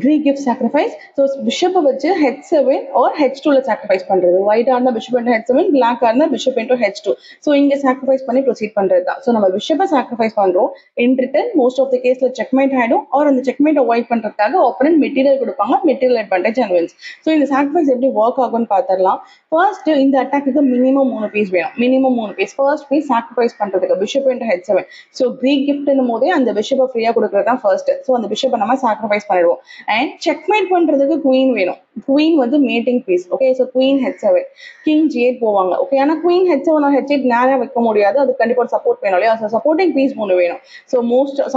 Greek gift sacrifice. So bishop வச்சு h7 or h2ல sacrifice பண்றது. White ஆனா bishop into h7, black ஆனா bishop into h2. So இங்க sacrifice பண்ணி proceed பண்றது தான். So நம்ம bishop sacrifice பண்றோம். In return most of the caseல checkmate ஆயிடும் or அந்த checkmate avoid பண்றதுக்காக opponent material கொடுப்பாங்க, material advantage and wins. So இந்த sacrifice எப்படி work ஆகும்னு பார்த்தரலாம். First இந்த அட்டாக்கு minimum 3 piece வேணும். minimum 3 piece. First piece sacrifice பண்றதுக்கு bishop into h7. So Greek gift போதே அந்த bishop ஃப்ரீயா கொடுக்கறது தான் first. So அந்த bishop நம்ம sacrifice பண்ணிடுவோம். And checkmate பண்றதுக்கு queen வேணும். queen வந்து mating piece. Okay, so queen h7, king g8 போவாங்க. Okay, ஆனா queen h7 or h8 நேரா வைக்க முடியாது, அது கண்டிப்பா support வேணும் இல்லையா? So supporting piece ஒன்று வேணும். So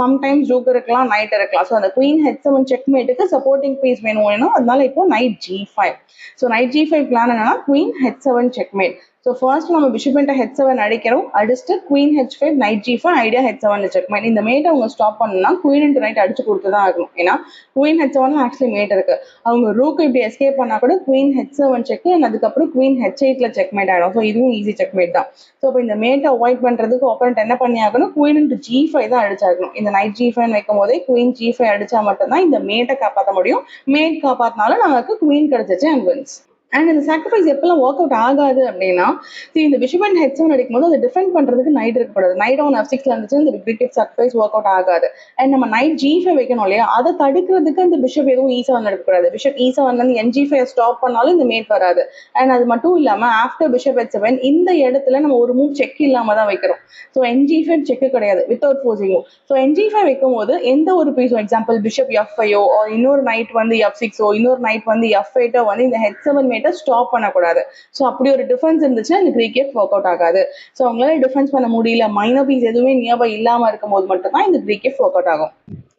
sometimes joker இருக்கலாம், knight இருக்கலாம். So அந்த queen h7 checkmateக்கு supporting piece வேணும், அதனால இப்போ knight g5. So knight g5 plan என்னன்னா queen h7 checkmate. So first நம்ம bishop into h7 அடிக்கிறோம், அடுத்து queen h5 knight g5 idea h7 checkmate. இந்த மேட்டை அவங்க ஸ்டாப் பண்ணா queen into knight அடிச்சு கொடுத்து தான் ஆகணும். ஏன்னா queen h7 ஆக்சுவலி மேட் இருக்கு, அவங்க ரூக் இப்படி எஸ்கேப் பண்ணா கூட queen h7 செக், அதுக்கப்புறம் queen h8ல checkmate ஆயிடும். ஸோ இதுவும் ஈஸி checkmate தான். ஸோ இப்போ இந்த மேட்டை அவாய்ட் பண்றதுக்கு opponent என்ன பண்ணி ஆகணும், queen into g5 தான் அடிச்சாகணும். இந்த knight g5 வைக்கும் போதே queen g5 அடிச்சா மட்டும்தான் இந்த மேட்டை காப்பாற்ற முடியும். மேட் காப்பாத்தினாலும் நமக்கு queen கிடைச்சிச்சு and wins. அண்ட் இந்த சாக்ரிஃபைஸ் எப்பெல்லாம் ஒர்க் அவுட் ஆகாது அப்படின்னா, இந்த பிஷப் அண்ட் h7 அடிக்கும் போது அதை டிஃபெண்ட் பண்றதுக்கு நைட் இருக்கக்கூடாது. நைட் ஆன் f6ல இருந்துச்சு இந்த Greek gift sacrifice work out ஆகாது. அண்ட் நம்ம நைட் g5 வைக்கணும் இல்லையா, அதை தடுக்கிறதுக்கு அந்த பிஷப் எதுவும் e7 எடுக்கக்கூடாது. பிஷப் e7ல இருந்து ng5 ஸ்டாப் பண்ணாலும் இந்த மேட் வராது. அண்ட் அது மட்டும் இல்லாம ஆஃப்டர் பிஷப் h7 இந்த இடத்துல நம்ம ஒரு மூவ் செக் இல்லாம தான் வைக்கிறோம். ஸோ ng5 செக் கிடையாது வித்தவுட் ஃபோர்ஸிங்கோ. ஸோ ng5 வைக்கும் போது எந்த ஒரு பீஸோ, எக்ஸாம்பிள் பிஷப் f5ஓ இன்னொரு நைட் வந்து f6ஓ இன்னொரு நைட் வந்து f8ஓ வந்து இந்த h7 ஸ்டாப் பண்ணக்கூடாது. ஸோ அப்படி ஒரு டிஃபென்ஸ் இருந்துச்சுன்னா இந்த Greek gift ஒர்க் அவுட் ஆகாது. ஸோ அவங்களால டிஃபென்ஸ் பண்ண முடியல, மைனர் பீஸ் எதுவுமே நியர்பை இல்லாம இருக்கும் போது மட்டும் தான் இந்த Greek gift ஒர்க் அவுட் ஆகும்.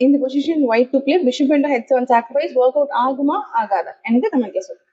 இந்த position white to play bishop into h7 sacrifice work out ஆகுமா ஆகாதா எனக்கு கமெண்ட்ல சொல்லுங்க.